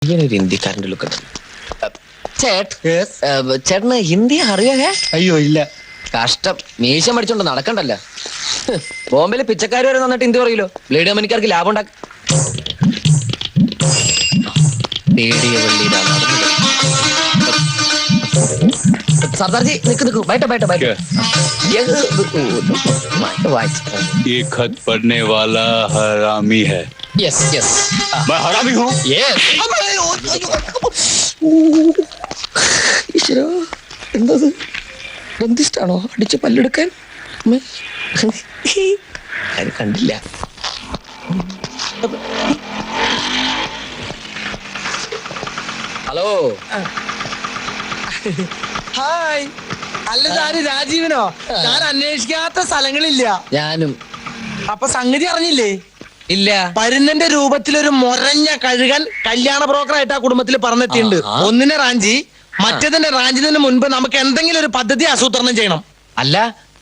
ഇവനൊരു ഹിന്ദിക്കാരൻ്റെ ലുക്ക്. ചേട്ടന് ഹിന്ദി അറിയാ? അയ്യോ ഇല്ല. കഷ്ടം, മീശം പഠിച്ചോണ്ട് നടക്കണ്ടല്ലോ. ബോംബെയിലെ പിച്ചക്കാർ വരെ നന്നിട്ട് ഹിന്ദി പറയൂലോ. ബ്ലേഡ് കമ്പനിക്കാർക്ക് ലാഭം ഉണ്ടാക്കും. सरदार जी निकल बैठो बैठो बैठो। ये खत पढ़ने वाला हरामी है। यस यस मैं हरामी हूँ। यस ബന്ധിഷ്ടാണോ അടിച്ച് പല്ലെടുക്കാൻ? ആരും കണ്ടില്ല. Hello hi. അല്ല താന് രാജീവനോ? ഞാൻ അന്വേഷിക്കാത്ത സ്ഥലങ്ങളില്ല. ഞാനും. അപ്പൊ സംഗതി അറിഞ്ഞില്ലേ? ഇല്ല. പരുന്നന്റെ രൂപത്തിലൊരു മൊരഞ്ഞ കഴുകൻ കല്യാണ ബ്രോക്കറായിട്ട് ആ കുടുംബത്തിൽ പറഞ്ഞെത്തിയിട്ടുണ്ട്. ഒന്നിനെ റാഞ്ചി മറ്റേതിനെ റാഞ്ചിനു മുൻപ് നമുക്ക് എന്തെങ്കിലും ഒരു പദ്ധതി ആസൂത്രണം ചെയ്യണം. അല്ല,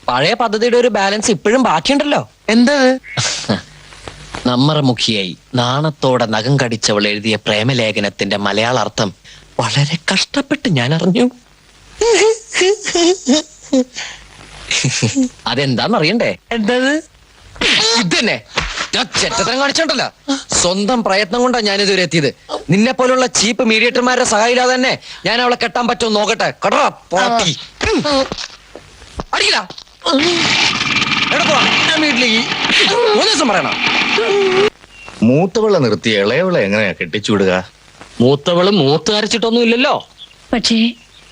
പഴയ പദ്ധതിയുടെ ഒരു ബാലൻസ് ഇപ്പോഴും ബാക്കിയുണ്ടല്ലോ. എന്താ? നമ്മറമുഖിയായി നാണത്തോടെ നഖം കടിച്ചവൾ എഴുതിയ പ്രേമലേഖനത്തിന്റെ മലയാള അർത്ഥം വളരെ കഷ്ടപ്പെട്ട് ഞാൻ അറിഞ്ഞു. അതെന്താന്നറിയണ്ടേ? എന്തത്? ഇതന്നെ ചെറ്റത്തരം കാണിച്ചോണ്ടല്ലോ. സ്വന്തം പ്രയത്നം കൊണ്ടാ ഞാനിതുവരെ എത്തിയത്. നിന്നെ പോലുള്ള ചീപ്പ് മീഡിയേറ്റർമാരുടെ സഹായില്ലാതെ തന്നെ ഞാൻ അവളെ കെട്ടാൻ പറ്റുമോ നോക്കട്ടെ. കടറ പാട്ടി അടിക്കില്ല. ഞാൻ വീട്ടിലേക്ക് 3 ദിവസം പറയണം. മൂത്തവളെ നിർത്തി ഇളയവളെ എങ്ങനെയാ കെട്ടിച്ചുവിടുക? മൂത്തവള് മൂത്ത് അരച്ചിട്ടൊന്നും ഇല്ലല്ലോ. പക്ഷേ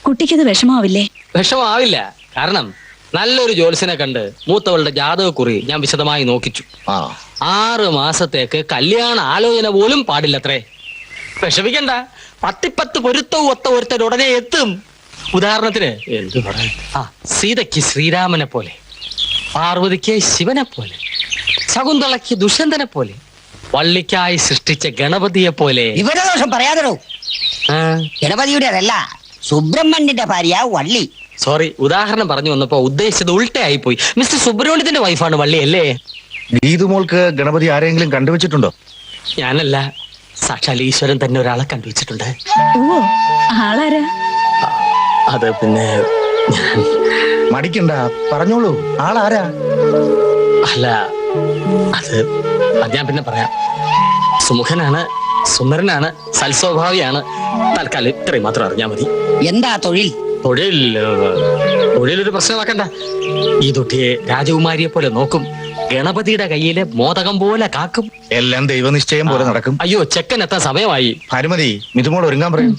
കുട്ടിക്കത് വിഷമാവില്ലേ? വിഷമാവില്ല. കാരണം നല്ലൊരു ജോത്സ്യനെ കണ്ട് മൂത്തവളുടെ ജാതകക്കുറി ഞാൻ വിശദമായി നോക്കിച്ചു. 6 മാസത്തേക്ക് കല്യാണ ആലോചന പോലും പാടില്ലത്രേ. വിഷമിക്കണ്ട, 10 പൊരുത്തവും ഒത്ത ഒരുത്തൻ ഉടനെ എത്തും. ഉദാഹരണത്തിന് എന്ത് പറയാ, സീതയ്ക്ക് ശ്രീരാമനെ പോലെ, പാർവതിക്ക് ശിവനെ പോലെ, ശകുന്തളയ്ക്ക് ദുഷ്യന്തനെ പോലെ, വള്ളിക്കായി സൃഷ്ടിച്ച ഗണപതിയെ പോലെ. വിവരദോഷം പറയാതോ. ഗണപതിയുടെ അതല്ല, സുബ്രഹ്മണ്യന്റെ ഭാര്യ വള്ളി. സോറി, ഉദാഹരണം പറഞ്ഞു വന്നപ്പോ ഉദ്ദേശിച്ചത് ഉൾട്ടയായി പോയി. മിസ്റ്റർ സുബ്രഹ്മണ്യത്തിന്റെ വൈഫാണ് വള്ളി അല്ലേ? ഗീതുമോൾക്ക് ഗണപതി ആരെങ്കിലും കണ്ടുവച്ചിട്ടുണ്ടോ? ഞാനല്ല, സാക്ഷാൽ ഈശ്വരൻ തന്നെ ഒരാളെ കണ്ടുവച്ചിട്ടുണ്ട്. ഓ, ആളാരാ? അത് പിന്നെ മടിക്കണ്ട, പറഞ്ഞോളൂ. ആളാരാ? അല്ല, അത് ഞാൻ പിന്നെ പറയാം. സുമുഖനാണ്, സുന്ദരനാണ്, സൽസ്വഭാവിയാണ്. തൽക്കാലം ഇത്രയും മാത്രം അറിഞ്ഞാൽ മതി. എന്താ തൊഴിൽ? തൊഴിലൊരു പ്രശ്നമാക്കണ്ട. ഈ തൊട്ടിയെ രാജകുമാരിയെ പോലെ നോക്കും, ഗണപതിയുടെ കയ്യിലെ മോദകം പോലെ കാക്കും. എല്ലാം ദൈവനിശ്ചയം പോലെ നടക്കും. അയ്യോ, ചെക്കൻ എത്താൻ സമയമായി. ഭാനുമതി, മിഥുമോട് ഒരുങ്ങാൻ പറയൂ.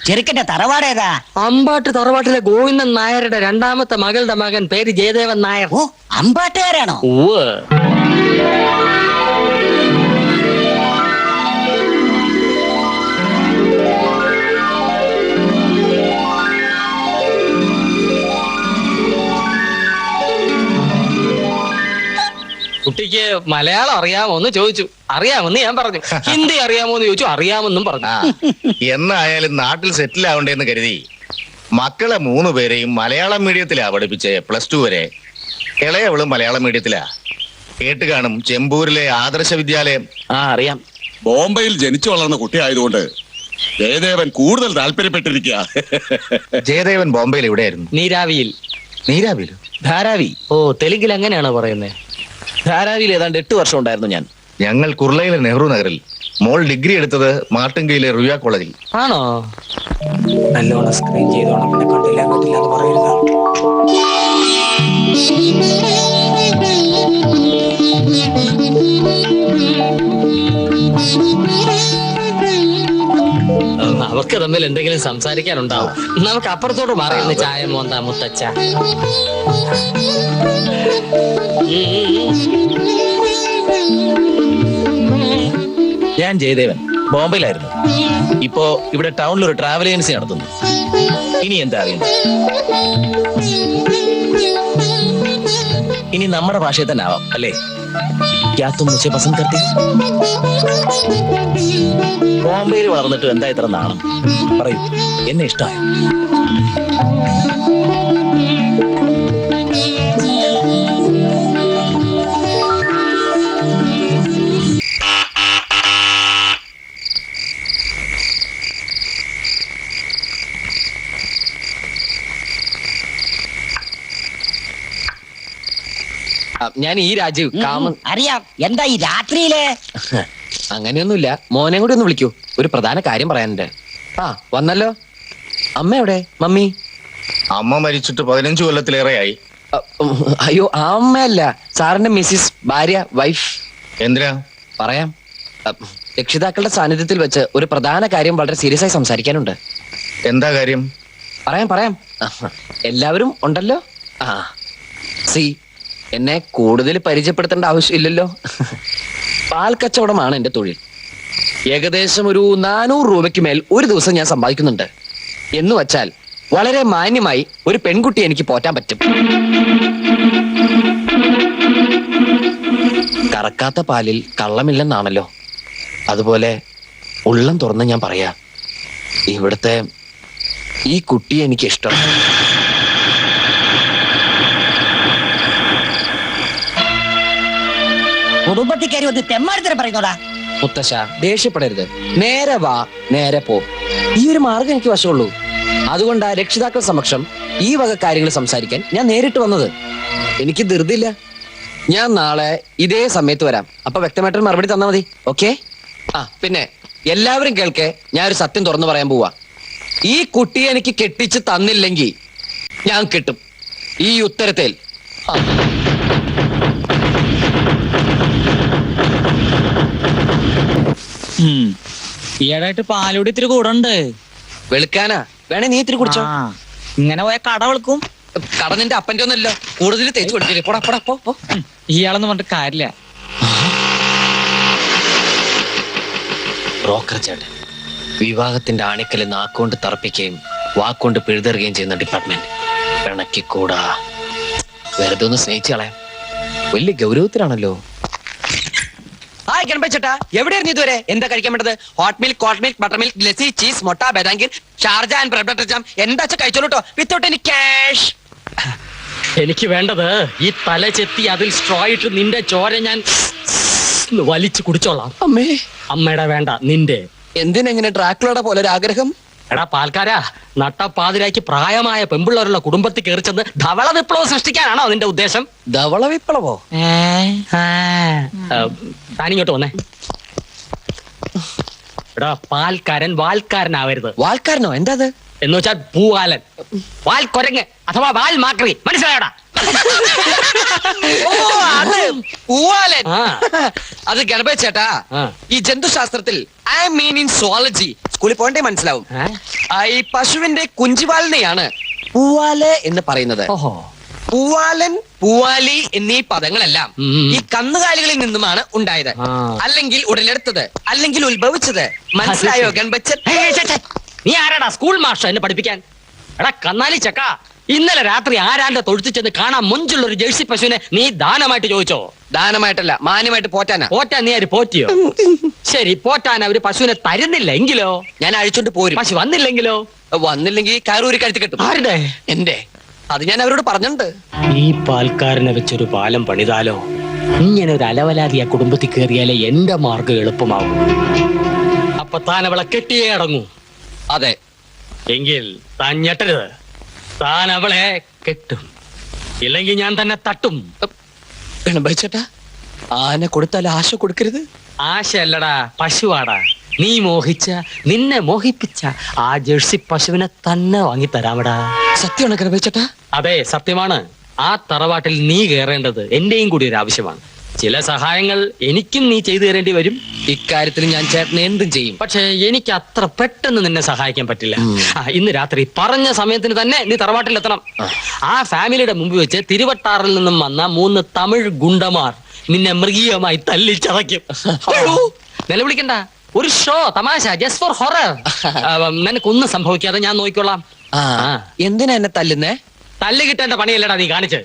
ചെറുക്കന്റെ തറവാടേതാ? അമ്പാട്ട് തറവാട്ടിലെ ഗോവിന്ദൻ നായരുടെ 2ാമത്തെ മകളുടെ മകൻ, പേര് ജയദേവൻ നായർ. ഓ, അമ്പാട്ടുകാരാണോ? ഓ, കുട്ടിക്ക് മലയാളം അറിയാമോ എന്ന് ചോദിച്ചു. അറിയാമെന്ന് ഞാൻ പറഞ്ഞു. ഹിന്ദി അറിയാമോ എന്ന് ചോദിച്ചു. അറിയാമെന്നും പറഞ്ഞു. എന്നായാലും നാട്ടിൽ സെറ്റിൽ ആവണ്ടേന്ന് കരുതി മക്കളെ 3 പേരെയും മലയാളം മീഡിയത്തിലാ പഠിപ്പിച്ചേ. +2 വരെ. ഇളയവളും മലയാളം മീഡിയത്തിലാ. കേട്ട് കാണും, ചെമ്പൂരിലെ ആദർശ വിദ്യാലയം. അറിയാം. ബോംബെയിൽ ജനിച്ചു വളർന്ന കുട്ടിയായതുകൊണ്ട് ജയദേവൻ കൂടുതൽ താല്പര്യപ്പെട്ടിരിക്കുക. ജയദേവൻ ബോംബെയിൽ എവിടെയായിരുന്നു? നീരാവിയിൽ. നീരാവിയിലോ? ധാരാവി. ഓ, തെലുങ്കിൽ എങ്ങനെയാണോ പറയുന്നത്? ധാരാവിയിൽ ഏതാണ്ട് 8 വർഷം ഉണ്ടായിരുന്നു ഞാൻ. ഞങ്ങൾ കുർളയിലെ നെഹ്റു നഗറിൽ. മോൾ ഡിഗ്രി എടുത്തത് മാർട്ടിൻകയിലെ റുയ കോളേജിൽ. ആണോ? നല്ലോണം സ്ക്രീൻ ചെയ്തോണം, പിന്നെ കണ്ടില്ല കേട്ടില്ല എന്ന് പറയരുത്. അവർക്ക് തമ്മിൽ എന്തെങ്കിലും സംസാരിക്കാനുണ്ടാവും. നമുക്ക് അപ്പുറത്തോട്ട് മാറിയിരുന്ന ചായ മോന്താ മുത്തച്ഛ. ഞാൻ ജയദേവൻ, ബോംബെയിലായിരുന്നു. ഇപ്പോ ഇവിടെ ടൗണിൽ ഒരു ട്രാവൽ ഏജൻസി നടത്തുന്നു. ഇനി എന്താ അറിയുന്നത്? ഇനി നമ്മുടെ ഭാഷയിൽ തന്നെ ആവാം അല്ലേ? क्या तुम मुझे पसंद करती? ബോംബെയിൽ വളർന്നിട്ട് എന്താ ഇത്ര നാണം? പറയൂ, എന്നെ ഇഷ്ടമായോ? ഞാൻ ഈ രാജീവ് കാമൻ. അറിയാം. എന്താ ഈ രാത്രിയില്? അങ്ങനെയൊന്നുമില്ല, മോനെ കൂടി ഒന്ന് വിളിക്കൂ, ഒരു പ്രധാന കാര്യം പറയാനുണ്ട്. ആ വന്നല്ലോ. അമ്മ എവിടെ? മമ്മി? അമ്മ മരിച്ചിട്ട് 15 കൊല്ലത്തിലേറെയായി. അയ്യോ ആ അമ്മയല്ല, സാറിന്റെ മിസ്സിസ്, ഭാര്യ, വൈഫ്. എന്തിനാ? പറയാം. രക്ഷിതാക്കളുടെ സാന്നിധ്യത്തിൽ വെച്ച് ഒരു പ്രധാന കാര്യം വളരെ സീരിയസ് ആയി സംസാരിക്കാനുണ്ട്. എന്താ കാര്യം? പറയാം. എല്ലാവരും ഉണ്ടല്ലോ. ആ സി, എന്നെ കൂടുതൽ പരിചയപ്പെടുത്തേണ്ട ആവശ്യമില്ലല്ലോ. പാൽ കച്ചവടമാണ് എന്റെ തൊഴിൽ. ഏകദേശം ഒരു 400 രൂപയ്ക്ക് മേൽ ഒരു ദിവസം ഞാൻ സമ്പാദിക്കുന്നുണ്ട്. എന്ന് വച്ചാൽ വളരെ മാന്യമായി ഒരു പെൺകുട്ടി എനിക്ക് പോറ്റാൻ പറ്റും. കറക്കാത്ത പാലിൽ കള്ളമില്ലെന്നാണല്ലോ. അതുപോലെ ഉള്ളം തുറന്ന് ഞാൻ പറയാ, ഇവിടുത്തെ ഈ കുട്ടിയെ എനിക്ക് ഇഷ്ടം. കുടുംബത്തിൽ കയറി ഒന്ന് തെമ്മാടിത്തരം പറയുന്നോടാ. മുത്തശ്ശ ദേഷ്യപ്പെടരുത്, നേരെ വാ നേരെ പോ. ഈ ഒരു മാർഗം എനിക്ക് വശമുള്ളൂ. അതുകൊണ്ടാ രക്ഷിതാക്കൾ സമക്ഷം ഈ വക കാര്യങ്ങൾ സംസാരിക്കാൻ ഞാൻ നേരിട്ട് വന്നത്. എനിക്ക് ധൃതിയില്ല. ഞാൻ നാളെ ഇതേ സമയത്ത് വരാം. അപ്പൊ വ്യക്തമായിട്ടൊരു മറുപടി തന്നാ മതി. ഓക്കെ? ആ പിന്നെ എല്ലാവരും കേൾക്കെ, ഞാൻ ഒരു സത്യം തുറന്നു പറയാൻ പോവാ. ഈ കുട്ടിയെ എനിക്ക് കെട്ടിച്ച് തന്നില്ലെങ്കിൽ ഞാൻ കിട്ടും ഈ ഉത്തരത്തിൽ. ഈയിടായിട്ട് പാലൂടി ഇത്തിരി കൂടുണ്ട്. വെളുക്കാനാ? വേണേ നീ ഇത്തിരി കുടിച്ചോ. ഇങ്ങനെ പോയ കട വെളുക്കും. കട നിന്റെ അപ്പന്റെ ഒന്നല്ലോ, കൂടുതൽ തേച്ച് കൊടുക്കില്ലേ. പോടാ പോ. ഇയാളൊന്നും പറഞ്ഞിട്ട് കാര്യമില്ല. ബ്രോക്കർ ചേട്ടൻ വിവാഹത്തിന്റെ ആണിക്കല് നാക്കൊണ്ട് തറപ്പിക്കുകയും വാക്കൊണ്ട് പിഴുതെറുകയും ചെയ്യുന്ന ഡിപ്പാർട്ട്മെന്റ്. പിണക്കിക്കൂടാ, വെറുതെ ഒന്ന് സ്നേഹിച്ചു കളയാം. വലിയ ഗൗരവത്തിലാണല്ലോ. ഹായ് ഗണപതി ചേട്ടാ, എവിടെയായിരുന്നു ഇതുവരെ? എന്താ കഴിക്കാൻ വേണ്ടത്? Hot milk, cold milk, butter milk, lassi, cheese, മുട്ട, ബദാംഗീർ, ഷാർജ ആൻഡ് ബ്രെഡ് ജാം, എന്താ കഴിച്ചോളൂട്ടോ, വിത്തൗട്ട് എനി ക്യാഷ്. എനിക്ക് വേണ്ടത് ഈ തല ചെത്തി അതിൽ സ്ട്രോ ഇട്ട് നിന്റെ ചോര ഞാൻ വലിച്ചു കുടിച്ചോളാം. അമ്മേ. അമ്മയുടെ വേണ്ട, നിന്റെ. എന്തിനെങ്ങനെ ഡ്രാക്കുളയുടെ പോലെ ഒരു ആഗ്രഹം? എടാ പാൽക്കാരാ, നട്ടപ്പാതിരാക്കി പ്രായമായ പെമ്പിള്ളവരുള്ള കുടുംബത്തിൽ കയറി ചെന്ന് ധവള വിപ്ലവം സൃഷ്ടിക്കാനാണോ നിന്റെ ഉദ്ദേശം? ധവള വിപ്ലവോ? താനിങ്ങോട്ട് വന്നേ. എടാ പാൽക്കാരൻ വാൽക്കാരനാവരുത്. വാൽക്കാരനോ? എന്താ അത്? എന്ന് വെച്ചാൽ പൂവാലൻ, വാൽ കൊരങ്ങ് അഥവാ വാൽ മാക്രി, മനസ്സിലായടാ? പൂവാലൻ. ആ. അത് ഗണപതി ചേട്ടാ, ആ. ഈ ജന്തുശാസ്ത്രത്തിൽ ഐ മീൻ ഇൻ സുവോളജി സ്കൂളിൽ പോകണ്ടേ മനസ്സിലാവും. ഈ പശുവിന്റെ കുഞ്ചിവാലിനെയാണ് പൂവാല് എന്ന് പറയുന്നത്. ഓഹോ. പൂവാലൻ, പൂവാലി എന്നീ പദങ്ങളെല്ലാം ഈ കന്നുകാലികളിൽ നിന്നുമാണ് ഉണ്ടായത്. ആ. അല്ലെങ്കിൽ ഉടലെടുത്തത്, അല്ലെങ്കിൽ ഉത്ഭവിച്ചത്. മനസ്സിലായോ ഗണപതി? നീ ആരാടാ സ്കൂൾ മാസ്റ്റർ എന്നെ പഠിപ്പിക്കാൻ? എടാ കന്നാലി ചക്ക, ഇന്നലെ രാത്രി ആരാന്റെ തൊഴുത്തിൽ ചെന്ന് കാണാൻ മുഞ്ചുള്ള ഒരു ജേഴ്സി പശുവിനെ നീ ദാനമായിട്ട് ചോദിച്ചോ? ദാനമായിട്ടല്ല, മാന്യമായിട്ട് പോറ്റാനാ. പോറ്റാൻ നീ ആര് പോറ്റിയോ? ശരി, പോറ്റാൻ അവര് പശുവിനെ തരുന്നില്ല എങ്കിലോ? ഞാൻ അഴിച്ചോണ്ട് പോരും. പശു വന്നില്ലെങ്കിലോ? വന്നില്ലെങ്കിൽ കയറൂരി കഴുത്തി കെട്ടും. ആരുടെ? എന്റെ. അത് ഞാൻ അവരോട് പറഞ്ഞിട്ടുണ്ട്. ഈ പാൽക്കാരനെ വെച്ചൊരു പാലം പണിതാലോ? ഇങ്ങനെ ഒരു അലവലാതി ആ കുടുംബത്തിൽ കയറിയാലേ എന്റെ മാർഗം എളുപ്പമാകും. അപ്പൊ താൻ അവളെ കെട്ടിയേ അടങ്ങൂ. അതെ. എങ്കിൽ താൻ ഞെട്ടരുത്, താൻ അവളെ കെട്ടും. ഇല്ലെങ്കിൽ ഞാൻ തന്നെ തട്ടും. ഗണപതി ചേട്ടാ, ആന കൊടുത്താൽ ആശ കൊടുക്കരുത്. ആശയല്ലടാ, പശുവാടാ. നീ മോഹിച്ച, നിന്നെ മോഹിപ്പിച്ച ആ ജേഴ്സി പശുവിനെ തന്നെ വാങ്ങിത്തരാമടാ. സത്യമാണ് ഗണപതി ചേട്ടാ? അതെ, സത്യമാണ്. ആ തറവാട്ടിൽ നീ കയറേണ്ടത് എന്റെയും കൂടി ഒരു ആവശ്യമാണ്. ചില സഹായങ്ങൾ എനിക്കും നീ ചെയ്തു തരേണ്ടി വരും. ഇക്കാര്യത്തിൽ ഞാൻ ചേട്ടനെ എന്തും ചെയ്യും. പക്ഷെ എനിക്ക് അത്ര പെട്ടെന്ന് നിന്നെ സഹായിക്കാൻ പറ്റില്ല. ഇന്ന് രാത്രി പറഞ്ഞ സമയത്തിന് തന്നെ നീ തറവാട്ടിലെത്തണം. ആ ഫാമിലിയുടെ മുമ്പിൽ വെച്ച് തിരുവട്ടാറിൽ നിന്നും വന്ന 3 തമിഴ് ഗുണ്ടമാർ നിന്നെ മൃഗീയമായി തല്ലിച്ചതയ്ക്കും. നിലവിളിക്കണ്ട, ഒരു ഷോ, തമാശ, ജസ്റ്റ് ഫോർ ഹൊറർ. നിനക്കൊന്നും സംഭവിക്കാതെ ഞാൻ നോക്കിക്കൊള്ളാം. എന്തിനാ എന്നെ തല്ലുന്നേ? തല്ല് കിട്ടേണ്ട പണിയല്ലടാ നീ കാണിച്ച്.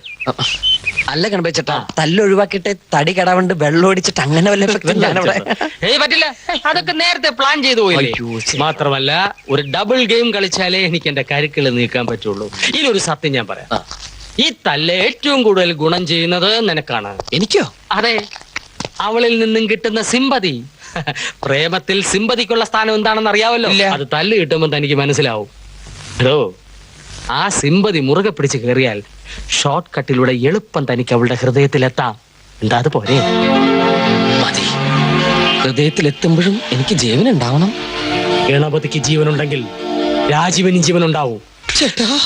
അല്ല ഗണപതി ചേട്ടാ, തല്ലൊഴിവാക്കിയിട്ട് തടി കടാവുണ്ട് വെള്ളം ഒടിച്ചിട്ട് അങ്ങനെ വല്ല പറ്റില്ല. അതൊക്കെ നേരത്തെ പ്ലാൻ ചെയ്തു പോയില്ലേ? മാത്രമല്ല, ഒരു ഡബിൾ ഗെയിം കളിച്ചാലേ എനിക്ക് എന്റെ കരുക്കൾ നീക്കാൻ പറ്റുള്ളൂ. ഇതൊരു സത്യം ഞാൻ പറയാം, ഈ തല്ല് ഏറ്റവും കൂടുതൽ ഗുണം ചെയ്യുന്നത് നിനക്കാണ്. എനിക്കോ? അതെ, അവളിൽ നിന്നും കിട്ടുന്ന സിമ്പതി. പ്രേമത്തിൽ സിമ്പതിക്കുള്ള സ്ഥാനം എന്താണെന്ന് അറിയാവല്ലോ. അത് തല്ല് കിട്ടുമ്പോൾ തനിക്ക് മനസ്സിലാവും. എടോ, ആ സിമ്പതി മുറുകെ പിടിച്ച് കയറിയാൽ ഷോർട്ട് കട്ടിലൂടെ എളുപ്പം തനിക്ക് അവളുടെ ഹൃദയത്തിലെത്താം. എന്താ അത് പോരെ? മതി. ഹൃദയത്തിലെത്തുമ്പോഴും എനിക്ക് ജീവൻ ഉണ്ടാവണം. ഗണപതിക്ക് ജീവനുണ്ടെങ്കിൽ രാജീവനും ജീവനുണ്ടാവും. ചേട്ടാ.